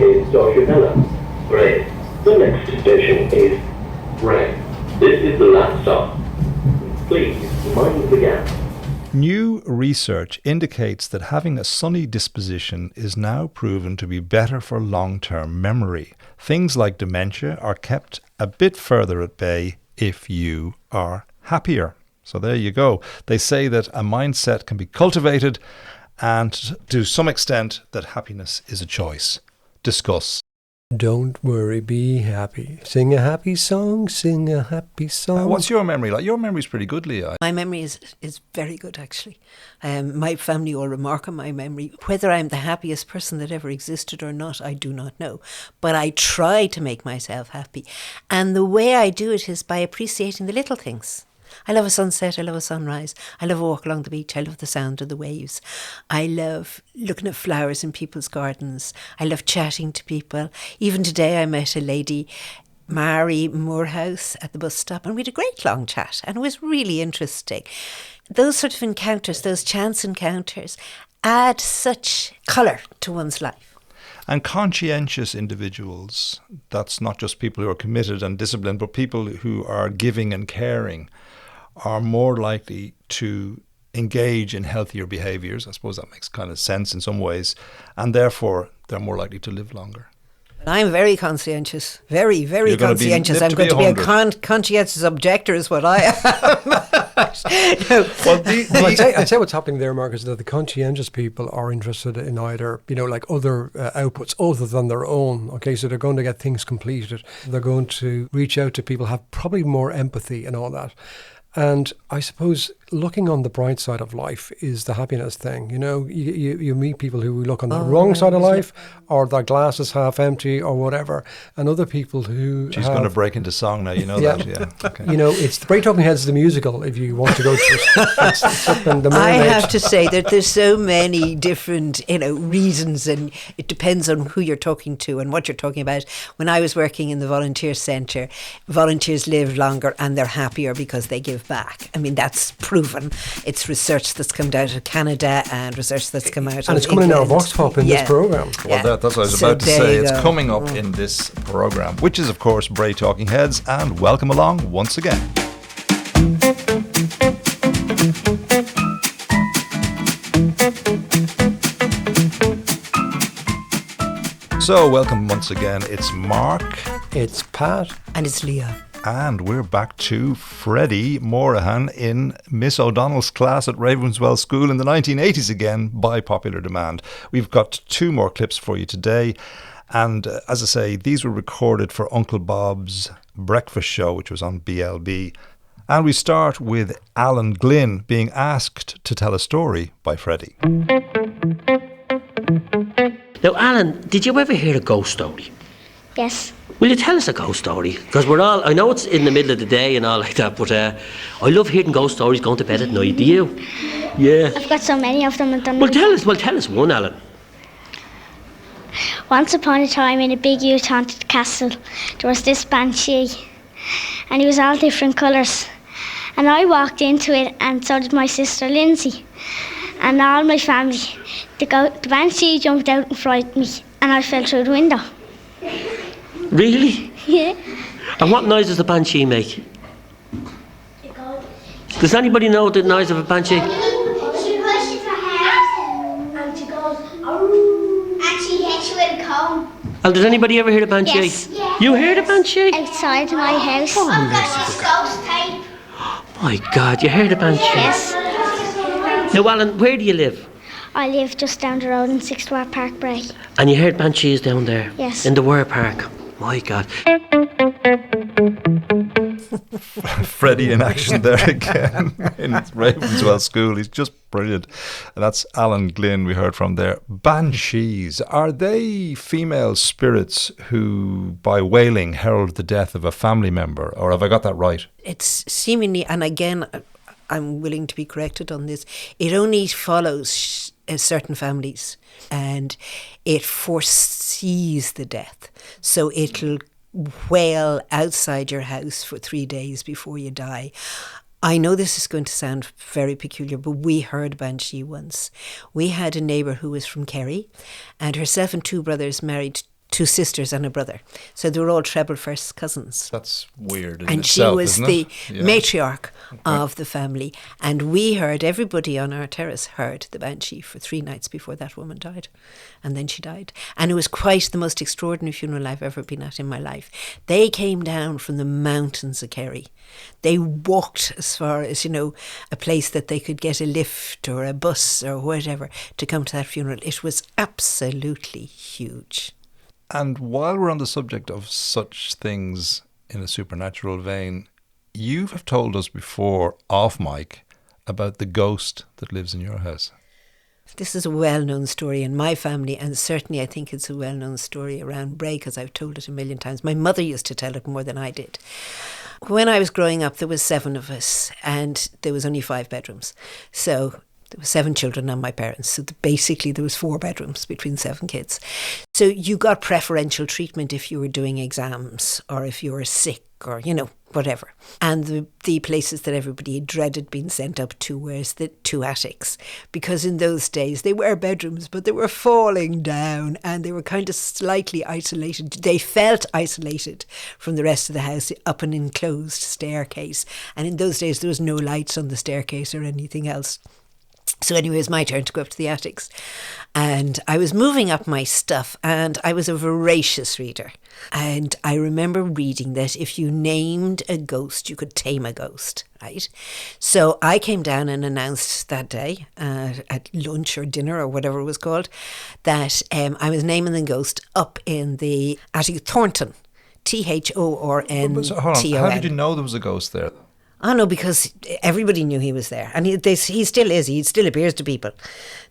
is Dr. Hannon. Bray. The next station is Bray. This is the last stop. Please mind the gap. New research indicates that having a sunny disposition is now proven to be better for long-term memory. Things like dementia are kept a bit further at bay if you are happier. So there you go. They say that a mindset can be cultivated, and to some extent that happiness is a choice. Discuss. Don't worry, be happy. Sing a happy song, sing a happy song. What's your memory like? Your memory's pretty good, Leah. My memory is very good, actually. My family all remark on my memory. Whether I'm the happiest person that ever existed or not, I do not know. But I try to make myself happy. And the way I do it is by appreciating the little things. I love a sunset, I love a sunrise, I love a walk along the beach, I love the sound of the waves. I love looking at flowers in people's gardens. I love chatting to people. Even today I met a lady, Mary Moorhouse, at the bus stop, and we had a great long chat, and it was really interesting. Those sort of encounters, those chance encounters, add such colour to one's life. And conscientious individuals, that's not just people who are committed and disciplined, but people who are giving and caring, are more likely to engage in healthier behaviours. I suppose that makes kind of sense in some ways. And therefore, they're more likely to live longer. I'm very conscientious, very, very conscientious. I'm going to be a conscientious objector is what I am. No. Well, I'd say what's happening there, Mark, is that the conscientious people are interested in either, like other outputs other than their own. Okay, so they're going to get things completed. They're going to reach out to people, have probably more empathy and all that. And I suppose looking on the bright side of life is the happiness thing. You meet people who look on the wrong side of life, or their glass is half empty, or whatever. And other people who She's going to break into song now, that, yeah. Okay. It's the Bray Talking Heads, the musical, if you want to go to it's up in the I have to say that there's so many different, reasons, and it depends on who you're talking to and what you're talking about. When I was working in the volunteer centre, volunteers live longer and they're happier because they give back. I mean, that's proven. It's research that's come out of Canada and research that's come out of And it's coming in our Vox Pop in this programme. Well, that's what I was about to say. It's coming up in this programme, which is, of course, Bray Talking Heads, and welcome along once again. So, welcome once again. It's Mark. It's Pat. And it's Leah. And we're back to Freddie Morahan in Miss O'Donnell's class at Ravenswell School in the 1980s again, by popular demand. We've got 2 more clips for you today. And as I say, these were recorded for Uncle Bob's breakfast show, which was on BLB. And we start with Alan Glynn being asked to tell a story by Freddie. Now, Alan, did you ever hear a ghost story? Yes. Will you tell us a ghost story? Because I know it's in the middle of the day and all like that, but I love hearing ghost stories going to bed at night. Do you? Yeah. I've got so many of them. Well, tell us one, Alan. Once upon a time in a big huge haunted castle, there was this banshee, and he was all different colours. And I walked into it, and so did my sister Lindsay, and all my family. The banshee jumped out and frightened me, and I fell through the window. Really? Yeah. And what noise does the banshee make? Does anybody know the noise of a banshee? She pushes her head and she goes, oh, and she hits you with a comb. And did anybody ever hear the banshee? Yes. You heard a banshee? Outside my house. Oh, I've got ghost tape. My God, you heard a banshee? Yes. Now, Alan, where do you live? I live just down the road in 6th Ward Park, Bray. And you heard banshees down there? Yes. In the Ware Park? My God. Freddie in action there again in Ravenswell School. He's just brilliant. And that's Alan Glynn we heard from there. Banshees, are they female spirits who, by wailing, herald the death of a family member? Or have I got that right? It's seemingly, and again, I'm willing to be corrected on this, it only follows certain families, and it foresees the death. So it'll wail outside your house for 3 days before you die. I know this is going to sound very peculiar, but we heard banshee once. We had a neighbour who was from Kerry, and herself and 2 brothers married 2 sisters and a brother. So they were all treble first cousins. That's weird in And she itself, was isn't the it? Yeah. matriarch of the family. And we heard, everybody on our terrace heard the banshee for 3 nights before that woman died. And then she died. And it was quite the most extraordinary funeral I've ever been at in my life. They came down from the mountains of Kerry. They walked as far as, a place that they could get a lift or a bus or whatever to come to that funeral. It was absolutely huge. And while we're on the subject of such things in a supernatural vein, you have told us before, off mic, about the ghost that lives in your house. This is a well-known story in my family, and certainly I think it's a well-known story around Bray because I've told it a million times. My mother used to tell it more than I did. When I was growing up, there was 7 of us, and there was only 5 bedrooms. So there were 7 children and my parents. So basically there was 4 bedrooms between 7 kids. So you got preferential treatment if you were doing exams or if you were sick or, whatever. And the places that everybody dreaded being sent up to was the 2 attics. Because in those days they were bedrooms, but they were falling down and they were kind of slightly isolated. They felt isolated from the rest of the house up an enclosed staircase. And in those days there was no lights on the staircase or anything else. So anyway, it was my turn to go up to the attics. And I was moving up my stuff, and I was a voracious reader. And I remember reading that if you named a ghost, you could tame a ghost, right? So I came down and announced that day at lunch or dinner or whatever it was called, that I was naming the ghost up in the attic Thornton, Thornton. So, hold on. How did you know there was a ghost there? Oh, no, because everybody knew he was there. And he still is. He still appears to people,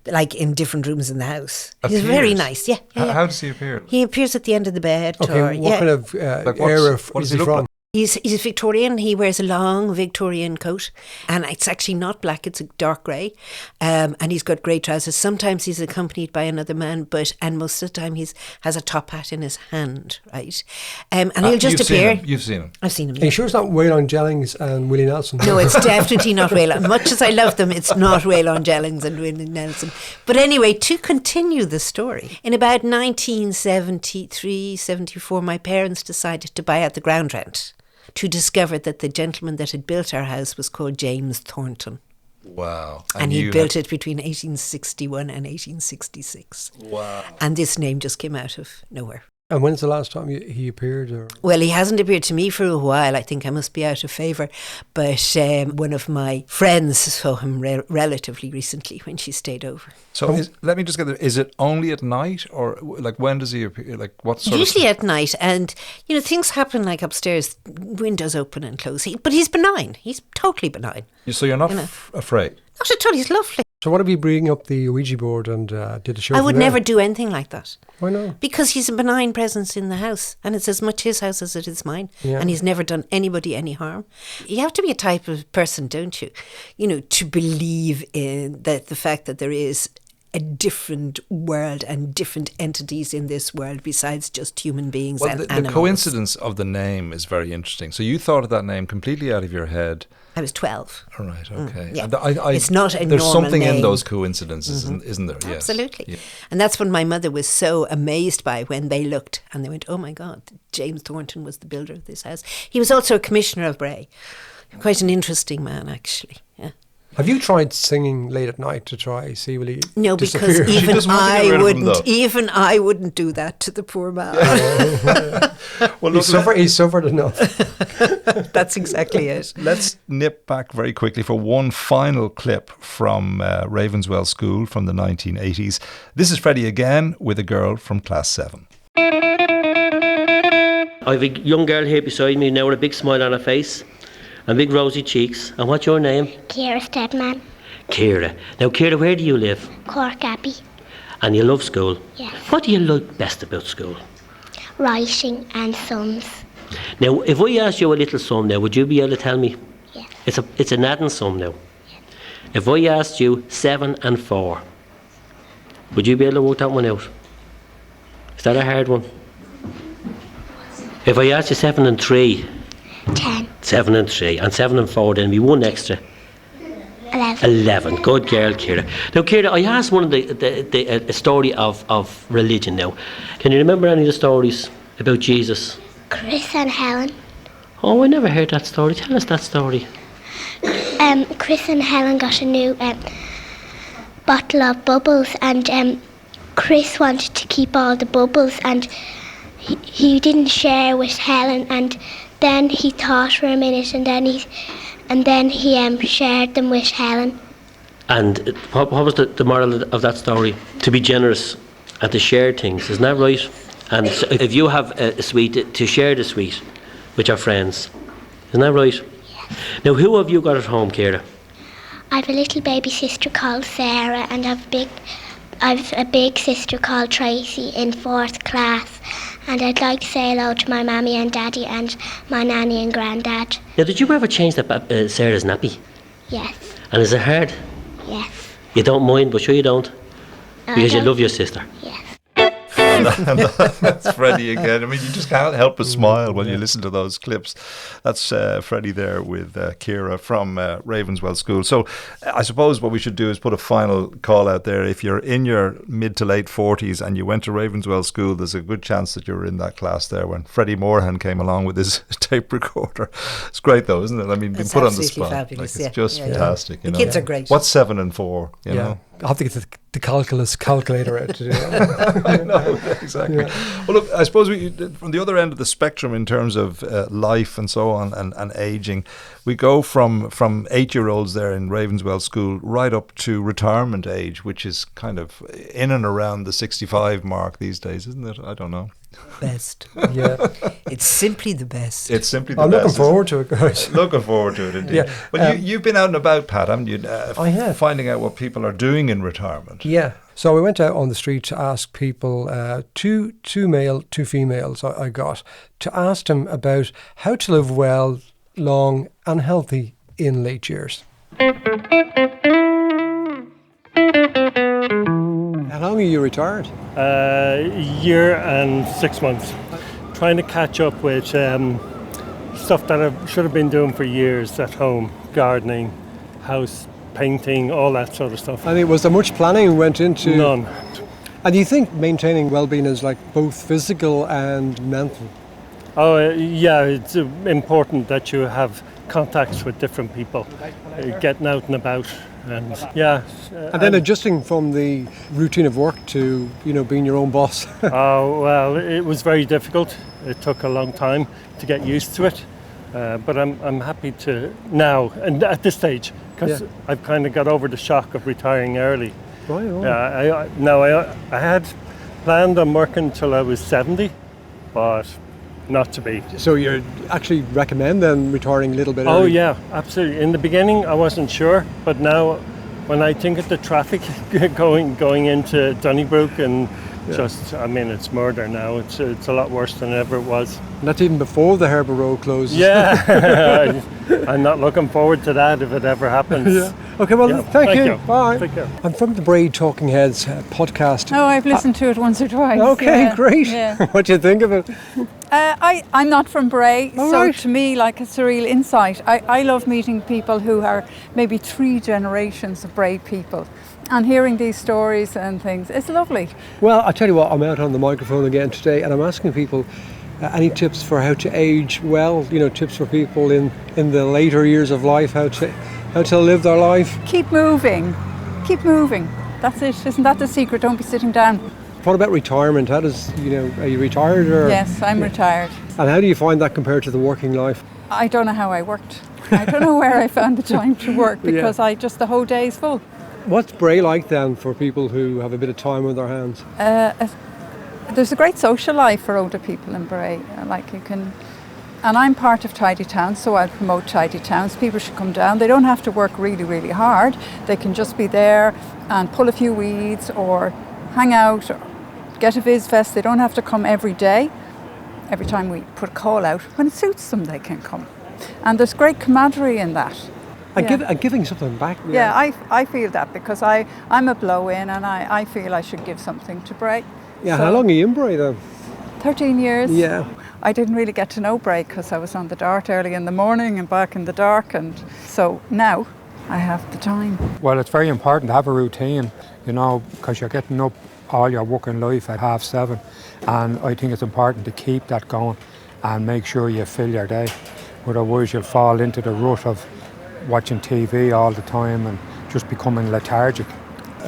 like in different rooms in the house. He's very nice. Yeah. How does he appear? He appears at the end of the bed. Okay, what kind of era what is does he he look from? like? He's Victorian. He wears a long Victorian coat, and it's actually not black, it's a dark grey. And he's got grey trousers. Sometimes he's accompanied by another man, and most of the time he has a top hat in his hand, right? And he'll just appear. You've seen him? I've seen him. Are you sure it's not Waylon Jennings and Willie Nelson? No, it's definitely not Waylon. Much as I love them, it's not Waylon Jennings and Willie Nelson. But anyway, to continue the story, in about 1973, 74, my parents decided to buy out the ground rent, to discover that the gentleman that had built our house was called James Thornton. Wow. And he built it between 1861 and 1866. Wow. And this name just came out of nowhere. And when's the last time he appeared? Or? Well, he hasn't appeared to me for a while. I think I must be out of favour. But one of my friends saw him relatively recently when she stayed over. So let me just get there. Is it only at night, or like when does he appear? Like what sort Usually of? at night, and things happen like upstairs, windows open and close. But he's benign. He's totally benign. So you're not afraid? Not at all. He's lovely. So what if you bring up the Ouija board and did the show? I would never do anything like that. Why not? Because he's a benign presence in the house, and it's as much his house as it is mine. Yeah. And he's never done anybody any harm. You have to be a type of person, don't you? To believe in the fact that there is a different world and different entities in this world besides just human beings and animals. The coincidence of the name is very interesting. So you thought of that name completely out of your head. I was 12. All right, okay. Yeah. And It's not a There's normal something name. in those coincidences, isn't there? Yes. Absolutely. Yeah. And that's what my mother was so amazed by when they looked and they went, oh my God, James Thornton was the builder of this house. He was also a commissioner of Bray. Quite an interesting man, actually. Yeah. Have you tried singing late at night to try see will he No, disappear? because even doesn't want to get rid of him, though. I wouldn't do that to the poor man. Well, he suffered enough. That's exactly it. Let's nip back very quickly for one final clip from Ravenswell School from the 1980s. This is Freddie again with a girl from class 7. I have a young girl here beside me now with a big smile on her face and big rosy cheeks. And what's your name? Kira Steadman, Kira. Now, Kira, where do you live? Cork Abbey, And you love school? yes, What do you like best about school? writing and sums, Now, if I asked you a little sum now, would you be able to tell me? yes, It's an adding sum now. If I asked you 7 and 4, would you be able to work that one out? Is that a hard one? If I asked you 7 and 3, 10, 7 and 3, and 7 and 4, then be one extra. 11. 11. Good girl, Ciara. Now, Ciara, I asked one of a story of religion now. Can you remember any of the stories about Jesus? Chris and Helen. Oh, I never heard that story. Tell us that story. Chris and Helen got a new bottle of bubbles, and Chris wanted to keep all the bubbles, and he didn't share with Helen, and then he thought for a minute, and then he shared them with Helen. And what was the moral of that story? To be generous and to share things, isn't that right? And so if you have a sweet, to share the sweet with your friends, isn't that right? Yes. Now, who have you got at home, Ciara? I have a little baby sister called Sarah, and I've a big sister called Tracy in 4th class, and I'd like to say hello to my mammy and daddy and my nanny and granddad. Now, did you ever change Sarah's nappy? Yes. And is it hard? Yes. You don't mind, but sure you don't? No, Because I you don't. love your sister. Yes. That's Freddie again. I mean, you just can't help but smile when you listen to those clips. That's Freddie there with Ciara from Ravenswell School. So I suppose what we should do is put a final call out there. If you're in your mid to late 40s and you went to Ravenswell School, there's a good chance that you were in that class there when Freddie Moorhan came along with his tape recorder. It's great though, isn't it? I mean, being It's put on the absolutely spot. fabulous, Like, it's yeah. just fantastic. The kids are great. What's 7 and 4? You know? I'll have to get the calculus calculator out to do that. I know, exactly. Yeah. Well, look, I suppose from the other end of the spectrum in terms of life and so on and ageing, we go from 8-year-olds there in Ravenswell School right up to retirement age, which is kind of in and around the 65 mark these days, isn't it? I don't know. Best. Yeah. It's simply the best. It's simply the I'm best. looking forward to it, guys. Looking forward to it, indeed. Yeah. Well, you've been out and about, Pat, haven't you? I have. Finding out what people are doing in retirement. Yeah. So we went out on the street to ask people, two male, 2 females I got, to ask them about how to live well, long and healthy in late years. How long are you retired? Year and 6 months. Trying to catch up with stuff that I should have been doing for years at home. Gardening, house painting, all that sort of stuff. I mean, was there much planning went into? None. And do you think maintaining well-being is like both physical and mental? Oh, yeah, it's important that you have contacts with different people, getting out and about. And yeah. And then adjusting from the routine of work to, being your own boss. Oh, well, it was very difficult. It took a long time to get used to it. But I'm happy to now, and at this stage, because I've kind of got over the shock of retiring early. Right, oh. I had planned on working till I was 70, but not to be. So you actually recommend then retiring a little bit Oh early? yeah, absolutely. In the beginning, I wasn't sure, but now, when I think of the traffic going into Donnybrook and it's murder now. It's a lot worse than ever it was. And that's even before the Harbour Road closes. Yeah, I'm not looking forward to that if it ever happens. Yeah. Okay, well, thank you. Bye. Take care. I'm from the Bray Talking Heads podcast. Oh, I've listened to it once or twice. Okay, yeah. great. Yeah. What do you think of it? I'm not from Bray, All so right. to me, it's a real insight. I love meeting people who are maybe 3 generations of Bray people and hearing these stories and things. It's lovely. Well, I tell you what, I'm out on the microphone again today and I'm asking people any tips for how to age well, tips for people in the later years of life, how to live their life. Keep moving. Keep moving. That's it. Isn't that the secret? Don't be sitting down. What about retirement? How does, are you retired or? Yes, I'm retired. And how do you find that compared to the working life? I don't know how I worked. I don't know where I found the time to work because the whole day is full. What's Bray like then for people who have a bit of time on their hands? There's a great social life for older people in Bray. And I'm part of Tidy Towns, so I'll promote Tidy Towns. People should come down. They don't have to work really, really hard. They can just be there and pull a few weeds or hang out or get a Viz Fest. They don't have to come every day. Every time we put a call out, when it suits them, they can come. And there's great camaraderie in that. And giving something back. Yeah, I feel that because I'm a blow-in and I feel I should give something to Bray. Yeah, So, how long are you in Bray then? 13 years. Yeah. I didn't really get to know Bray because I was on the dart early in the morning and back in the dark, and so now I have the time. Well, it's very important to have a routine, because you're getting up all your working life at 7:30, and I think it's important to keep that going and make sure you fill your day. Otherwise you'll fall into the rut of watching TV all the time and just becoming lethargic.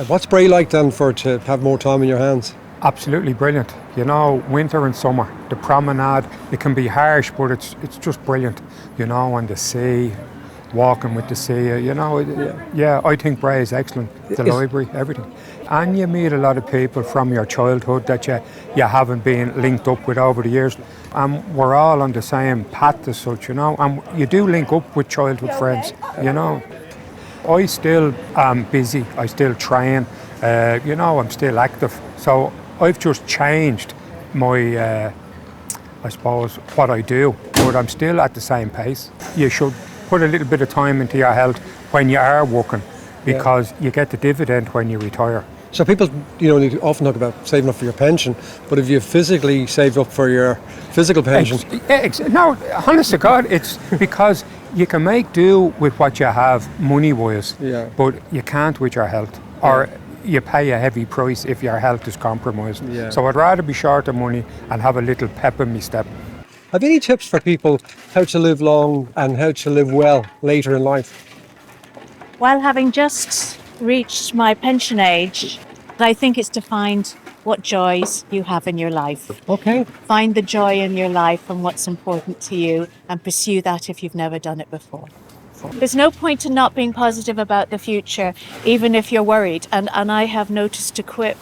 What's Bray like then to have more time in your hands? Absolutely brilliant. Winter and summer, the promenade, it can be harsh, but it's just brilliant. And the sea, walking with the sea, I think Bray is excellent. The library, everything. And you meet a lot of people from your childhood that you haven't been linked up with over the years. And we're all on the same path as such, and you do link up with childhood friends, I still am busy, I still train, I'm still active. So I've just changed my, I suppose, what I do, but I'm still at the same pace. You should put a little bit of time into your health when you are working, because you get the dividend when you retire. So people, they often talk about saving up for your pension, but if you physically save up for your physical pension... No, honest to God, it's because you can make do with what you have money-wise, but you can't with your health, or you pay a heavy price if your health is compromised. Yeah. So I'd rather be short of money and have a little pep in my step. Have you any tips for people how to live long and how to live well later in life? Well, having just reached my pension age, I think it's to find what joys you have in your life. Okay. Find the joy in your life and what's important to you, and pursue that if you've never done it before. There's no point in not being positive about the future, even if you're worried. And I have noticed to quit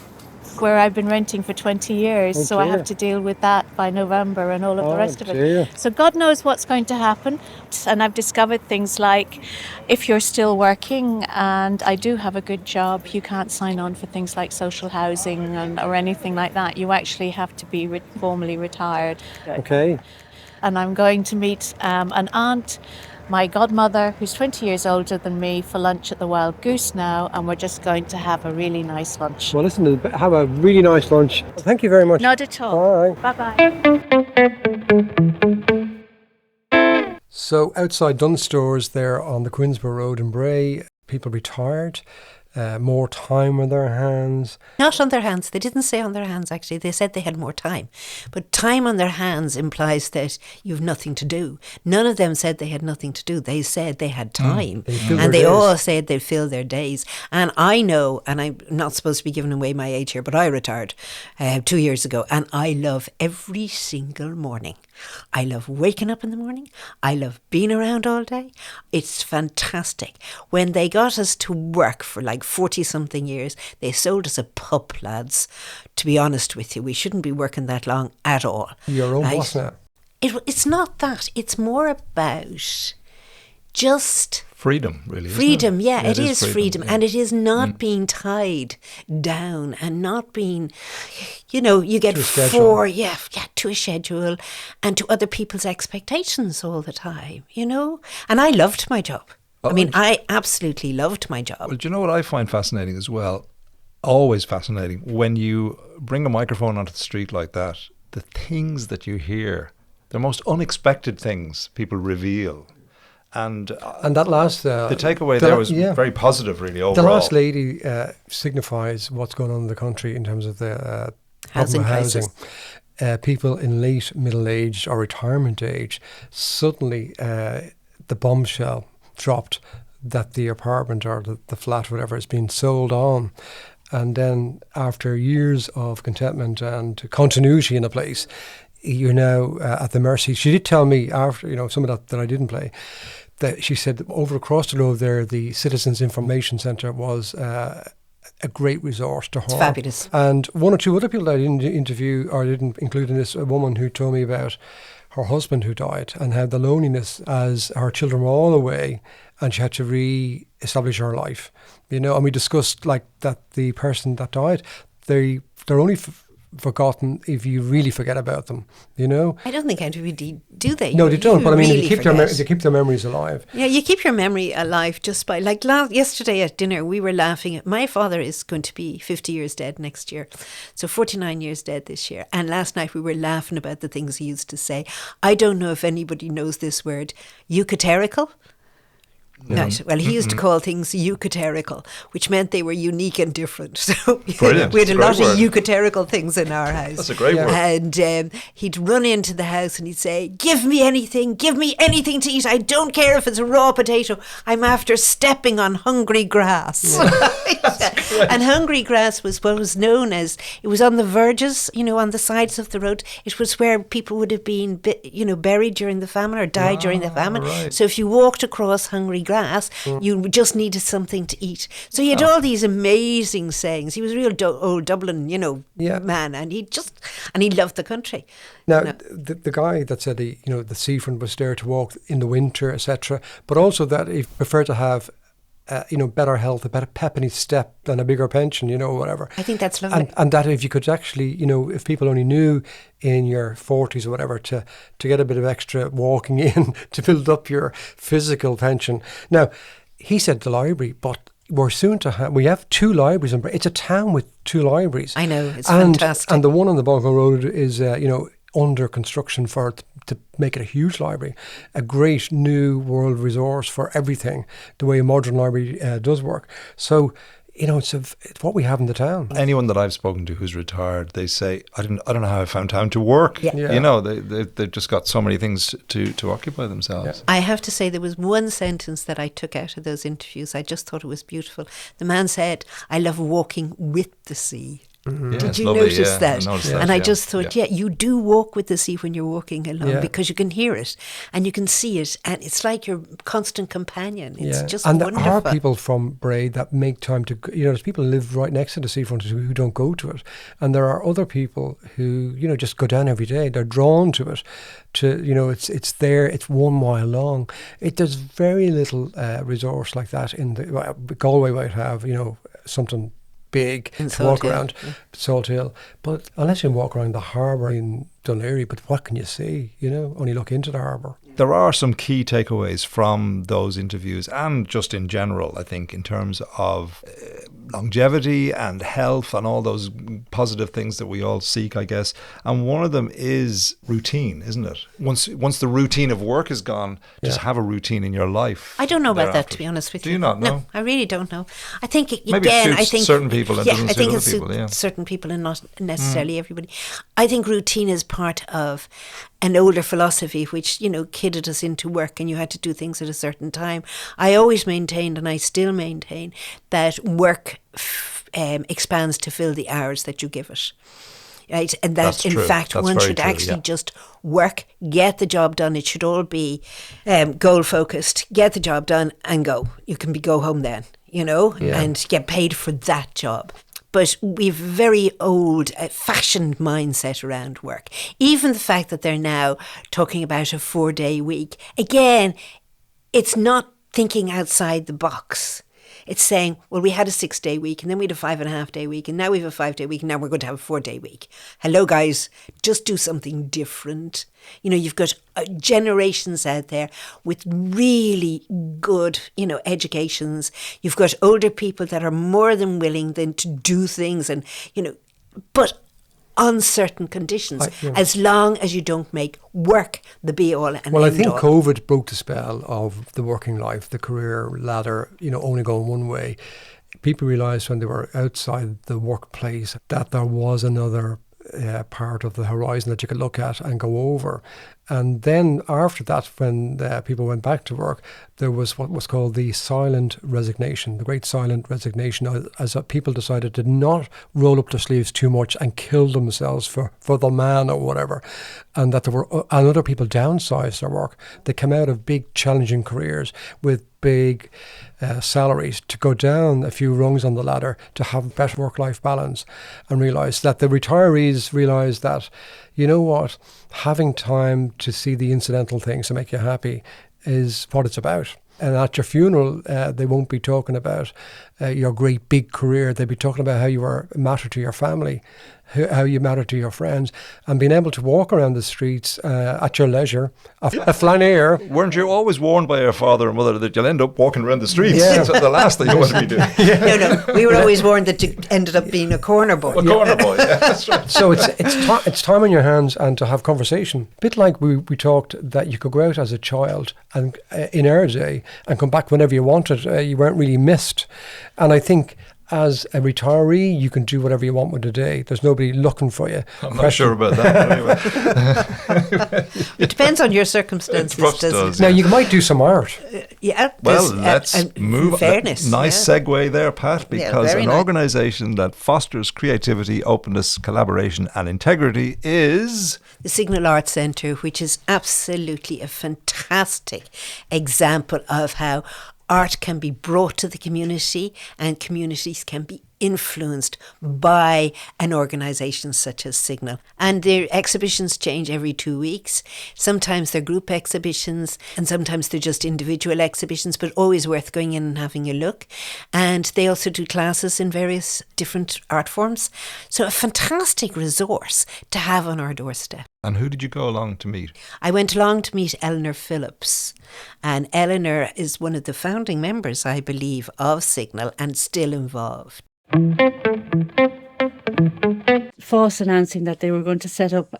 where I've been renting for 20 years, so I have to deal with that by November and all of the rest of it. So God knows what's going to happen. And I've discovered things like, if you're still working, and I do have a good job, you can't sign on for things like social housing or anything like that. You actually have to be formally retired. Okay. And I'm going to meet an aunt, my godmother, who's 20 years older than me, for lunch at the Wild Goose now, and we're just going to have a really nice lunch. Well, listen, have a really nice lunch. Thank you very much. Not at all. Bye. Bye-bye. So outside Dunnes Stores there on the Queensborough Road in Bray, people retired, more time on their hands. Not on their hands. They didn't say on their hands, actually. They said they had more time. But time on their hands implies that you've nothing to do. None of them said they had nothing to do. They said they had time. And they all said they'd fill their days. And I know, and I'm not supposed to be giving away my age here, but I retired 2 years ago. And I love every single morning. I love waking up in the morning. I love being around all day. It's fantastic. When they got us to work for like 40-something years, they sold us a pup, lads. To be honest with you, we shouldn't be working that long at all. Your own boss now. It's not that. It's more about just... freedom, really. Freedom, isn't it? yeah, it is freedom. Yeah. And it is not being tied down and not being, you get to a schedule and to other people's expectations all the time, And I loved my job. I absolutely loved my job. Well, do you know what I find fascinating as well? Always fascinating. When you bring a microphone onto the street like that, the things that you hear, the most unexpected things people reveal. And that last... the takeaway there was very positive, really, overall. The last lady signifies what's going on in the country in terms of the housing crisis. People in late middle age or retirement age, suddenly the bombshell dropped that the apartment or the flat, whatever, is being sold on. And then after years of contentment and continuity in a place, you're now at the mercy. She did tell me after, some of that I didn't play, that she said over across the road there, the Citizens Information Centre was a great resource to her. It's fabulous. And one or two other people that I didn't interview or didn't include in this, a woman who told me about her husband who died and how the loneliness as her children were all away and she had to re-establish her life. And we discussed like that the person that died, they're only forgotten if you really forget about them, I don't think anybody do they? No, they don't. But really they keep their memories alive. Yeah, you keep your memory alive just by yesterday at dinner we were laughing at my father is going to be 50 years dead next year, so 49 years dead this year. And last night we were laughing about the things he used to say. I don't know if anybody knows this word, eukaterical. Right. Well, he used to call things euchaterical, which meant they were unique and different. So Brilliant. we had a Great lot word. of euchaterical things in our house. That's a great word. And he'd run into the house and he'd say, give me anything to eat. I don't care if it's a raw potato. I'm after stepping on hungry grass. And hungry grass was what was known as, it was on the verges, on the sides of the road. It was where people would have been, buried during the famine or died during the famine. Right. So if you walked across hungry grass, you just needed something to eat. So he had all these amazing sayings. He was a real old Dublin, man, and he loved the country. Now, the guy that said the seafront was there to walk in the winter, etc., but also that he preferred to have better health, a better pep in his step than a bigger pension, whatever. I think that's lovely. And that if you could actually, if people only knew in your 40s or whatever to get a bit of extra walking in to build up your physical pension. Now, he said the library, but we're soon to have, we have 2 libraries. It's a town with 2 libraries. I know, it's fantastic. And the one on the Balgo Road is, under construction to make it a huge library, a great new world resource for everything, the way a modern library does work. So, it's what we have in the town. Anyone that I've spoken to who's retired, they say, I don't know how I found time to work. Yeah. They've just got so many things to occupy themselves. Yeah. I have to say there was one sentence that I took out of those interviews. I just thought it was beautiful. The man said, I love walking with the sea. Yeah, Did it's you lovely, notice that? I noticed And that, I just thought, you do walk with the sea when you're walking along because you can hear it and you can see it, and it's like your constant companion. It's just and wonderful. there are people from Bray that make time to, there's people who live right next to the seafront who don't go to it, and there are other people who just go down every day. They're drawn to it. It's there. It's 1 mile long. There's very little resource like that in Galway might have something big in to walk Salt Hill. around, Salt Hill. But unless you walk around the harbour in Dunleary, but what can you see? Only look into the harbour. There are some key takeaways from those interviews and just in general, I think, in terms of longevity and health and all those positive things that we all seek, I guess. And one of them is routine, isn't it? Once the routine of work is gone, just have a routine in your life. I don't know about thereafter. that, to be honest with you. Do you not know? No, I really don't know. I think, Maybe again, it suits certain people and doesn't I think suit it other people, suits yeah. certain people and not necessarily everybody. I think routine is part of an older philosophy which, kidded us into work and you had to do things at a certain time. I always maintained, and I still maintain, that work expands to fill the hours that you give it. Right? And that, That's in true. fact, That's one very should true, actually yeah. just work, get the job done. It should all be goal-focused. Get the job done and go. You can go home then, and get paid for that job. But we've very old fashioned mindset around work. Even the fact that they're now talking about a 4-day week. Again, it's not thinking outside the box. It's saying, well, we had a 6-day week and then we had a 5.5-day week and now we have a 5-day week and now we're going to have a 4-day week. Hello, guys, just do something different. You've got generations out there with really good, educations. You've got older people that are more than willing then to do things and, but on certain conditions, as long as you don't make work the be-all and end-all. Well, I think COVID broke the spell of the working life, the career ladder, only going one way. People realised when they were outside the workplace that there was another part of the horizon that you could look at and go over. And then after that, when people went back to work, there was what was called the silent resignation, the great silent resignation, as people decided to not roll up their sleeves too much and kill themselves for the man or whatever. And that there were and other people downsized their work. They came out of big challenging careers with big salaries to go down a few rungs on the ladder to have better work-life balance, and realise that the retirees realised that, having time to see the incidental things that make you happy is what it's about. And at your funeral, they won't be talking about your great big career. They'll be talking about how you were a matter to your family, how you matter to your friends, and being able to walk around the streets at your leisure, a flaneur. Weren't you always warned by your father and mother that you'll end up walking around the streets? Yeah. That's the last thing you want to be doing. No, we were always warned that you ended up being a corner boy. A corner boy, yeah, that's right. So it's time on your hands and to have conversation. A bit like we talked that you could go out as a child and in our day and come back whenever you wanted. You weren't really missed. And I think as a retiree, you can do whatever you want with the day. There's nobody looking for you. I'm not sure about that. Anyway. It depends on your circumstances, doesn't it? Now, you might do some art. Yeah. Well, let's move. Fairness. Nice segue there, Pat, because an organisation that fosters creativity, openness, collaboration and integrity is the Signal Arts Centre, which is absolutely a fantastic example of how art can be brought to the community and communities can be influenced by an organisation such as Signal. And their exhibitions change every 2 weeks. Sometimes they're group exhibitions and sometimes they're just individual exhibitions, but always worth going in and having a look. And they also do classes in various different art forms. So a fantastic resource to have on our doorstep. And who did you go along to meet? I went along to meet Eleanor Phillips. And Eleanor is one of the founding members, I believe, of Signal and still involved. FÁS announcing that they were going to set up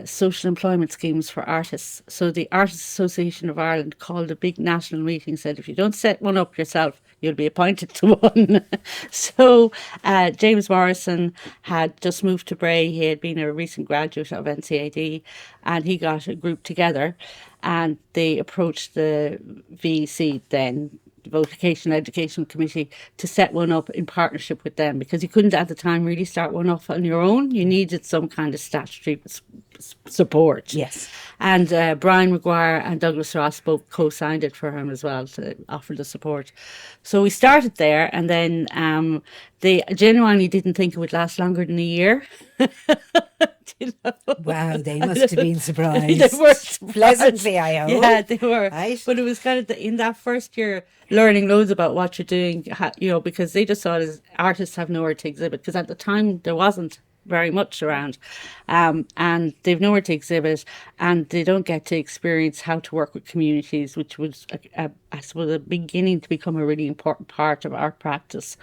social employment schemes for artists. So the Artists Association of Ireland called a big national meeting, said if you don't set one up yourself, you'll be appointed to one. So James Morrison had just moved to Bray. He had been a recent graduate of NCAD and he got a group together and they approached the VEC then, the Vocation Education Committee, to set one up in partnership with them because you couldn't at the time really start one off on your own. You needed some kind of statutory support. Yes. And Brian Maguire and Douglas Ross both co-signed it for him as well to offer the support. So we started there and then they genuinely didn't think it would last longer than a year. You know? Wow, they must have been surprised. They were surprised. Pleasantly, I hope. Yeah, they were. Right. But it was kind of in that first year, learning loads about what you're doing, you know, because they just thought artists have nowhere to exhibit. Because at the time, there wasn't very much around. And they've nowhere to exhibit and they don't get to experience how to work with communities, which was, I suppose, a beginning to become a really important part of art practice.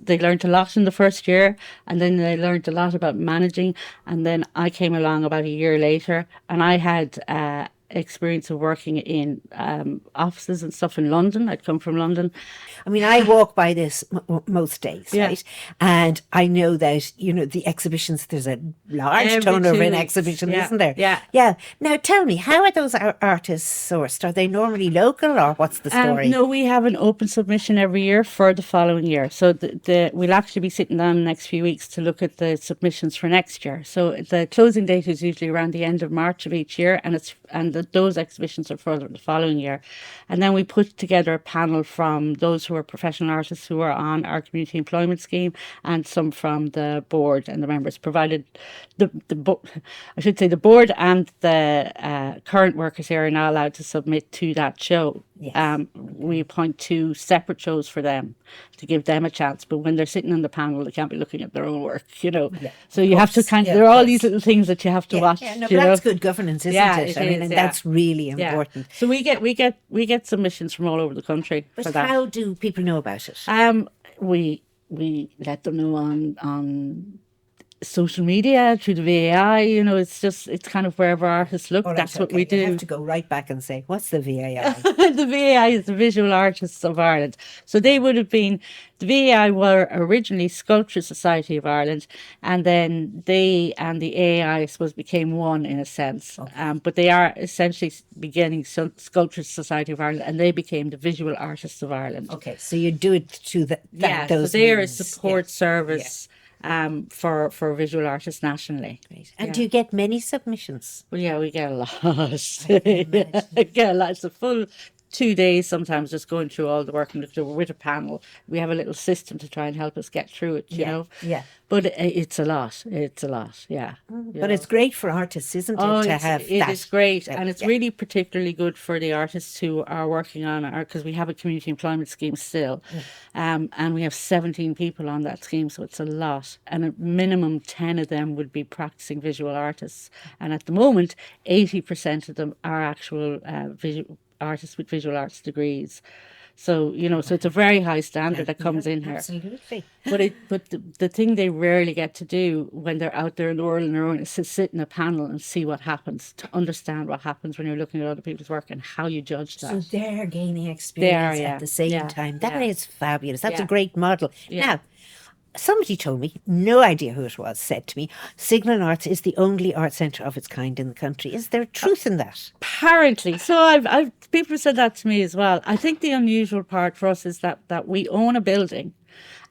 They learned a lot in the first year and then they learned a lot about managing. And then I came along about a year later and I had experience of working in offices and stuff in London. I'd come from London. I mean, I walk by this most days, Yeah. right? And I know that, you know, the exhibitions, there's a large Every turnover 2 in weeks. exhibition, Yeah. isn't there? Yeah. Yeah. Now, tell me, how are those artists sourced? Are they normally local or what's the story? No, we have an open submission every year for the following year. So we'll actually be sitting down in the next few weeks to look at the submissions for next year. So the closing date is usually around the end of March of each year, and those exhibitions are for the following year. And then we put together a panel from those who are professional artists who are on our community employment scheme and some from the board and the members, provided the board and the current workers here are now allowed to submit to that show. Yes. We appoint 2 separate shows for them to give them a chance, but when they're sitting on the panel they can't be looking at their own work, you know. Yeah, so you have to there are all these little things that you have to watch. Yeah, no, you but know. that's good governance, isn't it? I mean, and that's really important. So we get submissions from all over the country But for that. how do people know about it? We let them know on social media, through the VAI, you know, it's kind of wherever artists look. All right, That's what okay. we do. You have to go right back and say, what's the VAI? The VAI is the Visual Artists of Ireland. So they would have been, the VAI were originally Sculpture Society of Ireland, and then they and the AAI, I suppose, became one in a sense. Okay. But they are essentially beginning Sculpture Society of Ireland, and they became the Visual Artists of Ireland. Okay, so you do it to those so they are a means. support service. For visual artists nationally. Great. And do you get many submissions? Well, yeah, we get a lot. We get a lot. It's a full 2 days sometimes just going through all the work and with a panel. We have a little system to try and help us get through it, you know. Yeah. But it's a lot. It's a lot, yeah. But it's great for artists, isn't it, to have that? It is great, and it's really particularly good for the artists who are working on it, because we have a community employment scheme still, and we have 17 people on that scheme, so it's a lot. And a minimum 10 of them would be practicing visual artists, and at the moment, 80% of them are actual artists with visual arts degrees. So, you know, so it's a very high standard that comes in here. Absolutely. But the thing they rarely get to do when they're out there in the world on their own is to sit in a panel and see what happens, to understand what happens when you're looking at other people's work and how you judge that. So they're gaining experience at the same time. That is fabulous. That's a great model. Now, somebody told me, no idea who it was, said to me, Signal Arts is the only art centre of its kind in the country. Is there truth in that? Apparently. So I've people have said that to me as well. I think the unusual part for us is that we own a building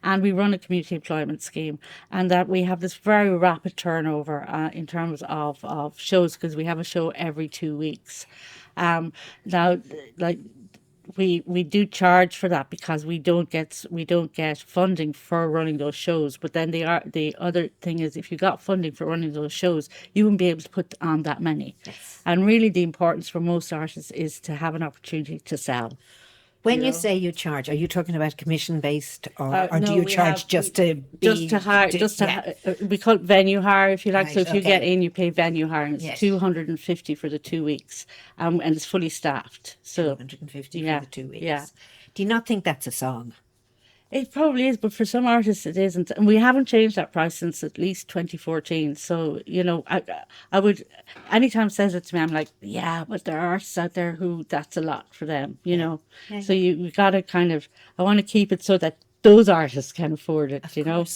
and we run a community employment scheme, and that we have this very rapid turnover in terms of shows, because we have a show every 2 weeks. Now, like, we do charge for that because we don't get funding for running those shows. But then the other thing is, if you got funding for running those shows, you wouldn't be able to put on that many. Yes. And really, the importance for most artists is to have an opportunity to sell. When you say you charge, are you talking about commission based, or do you charge just to hire? We call it venue hire, if you like. Right, so if you get in, you pay venue hire, and it's 250 for the 2 weeks, and it's fully staffed. So 250 for the 2 weeks. Yeah. Do you not think that's a song? It probably is, but for some artists it isn't. And we haven't changed that price since at least 2014. So, you know, I would, anytime says it to me, I'm like, yeah, but there are artists out there who that's a lot for them, you know. Yeah. So we got to kind of, I want to keep it so that those artists can afford it, you know.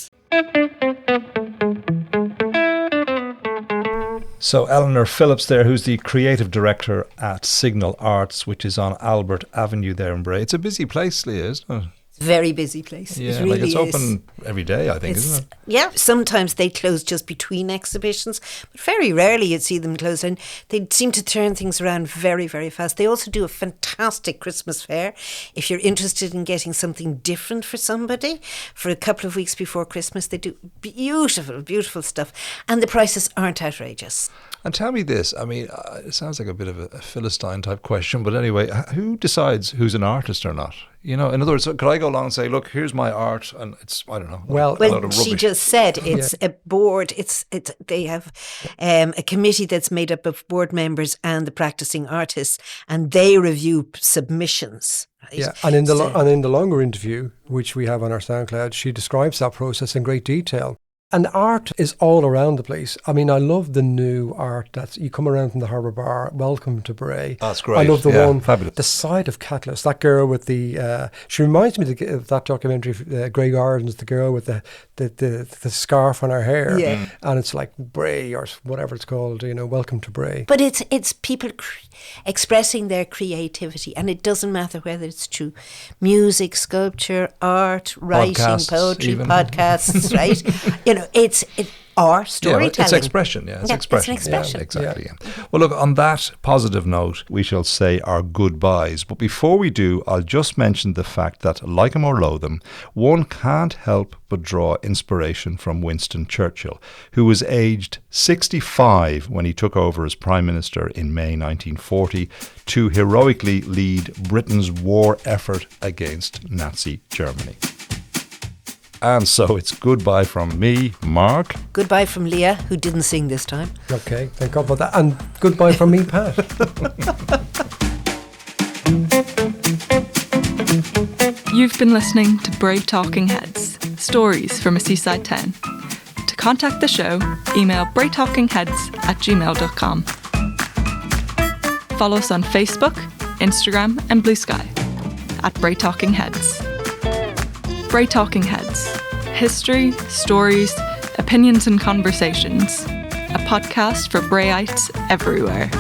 So Eleanor Phillips there, who's the creative director at Signal Arts, which is on Albert Avenue there in Bray. It's a busy place, Leah, isn't it? Very busy place. Yeah, it really it's open every day, I think, isn't it? Yeah, sometimes they close just between exhibitions, but very rarely you'd see them close, and they seem to turn things around very, very fast. They also do a fantastic Christmas fair. If you're interested in getting something different for somebody, for a couple of weeks before Christmas, they do beautiful, beautiful stuff, and the prices aren't outrageous. And tell me this, I mean, it sounds like a bit of a Philistine type question, but anyway, who decides who's an artist or not? You know, in other words, could I go along and say, look, here's my art, and it's, I don't know, a lot of rubbish. She just said it's a board, they have a committee that's made up of board members and the practicing artists, and they review submissions. Right? Yeah, and in the longer interview, which we have on our SoundCloud, she describes that process in great detail. And art is all around the place. I mean, I love the new art that you come around from the Harbour Bar. Welcome to Bray. That's great. I love the one, fabulous. The side of Catalyst. That girl with the, she reminds me of that documentary, Grey Gardens, the girl with the scarf on her hair. Yeah. And it's like Bray or whatever it's called, you know, Welcome to Bray. But it's people expressing their creativity, and it doesn't matter whether it's through music, sculpture, art, writing, podcasts, poetry, even. Podcasts, right? You know, it's or storytelling. Yeah, it's expression, It's expression. It's an expression. Yeah, exactly. Yeah. Well, look, on that positive note, we shall say our goodbyes. But before we do, I'll just mention the fact that, like 'em or loathe 'em, one can't help but draw inspiration from Winston Churchill, who was aged 65 when he took over as Prime Minister in May 1940 to heroically lead Britain's war effort against Nazi Germany. And so it's goodbye from me, Mark. Goodbye from Leah, who didn't sing this time. Okay, thank God for that. And goodbye from me, Pat. You've been listening to Bray Talking Heads, stories from a seaside town. To contact the show, email braytalkingheads@gmail.com. Follow us on Facebook, Instagram and Blue Sky at Bray Talking Heads. Bray Talking Heads. History, stories, opinions and conversations. A podcast for Brayites everywhere.